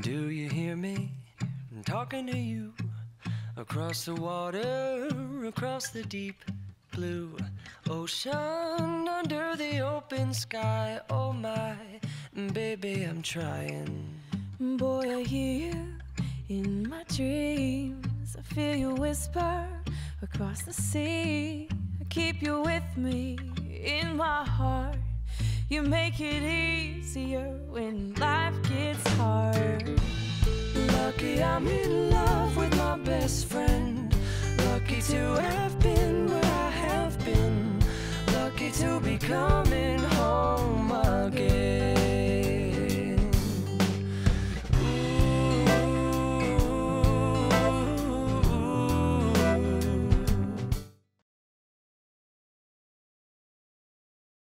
Do you hear me? I'm talking to you. Across the water, across the deep blue ocean, under the open sky. Oh my, baby, I'm trying. Boy, I hear you in my dreams. I feel you whisper across the sea. I keep you with me in my heart. You make it easier when life gets hard. Lucky I'm in love with my best friend. Lucky to have been where I have been. Lucky to become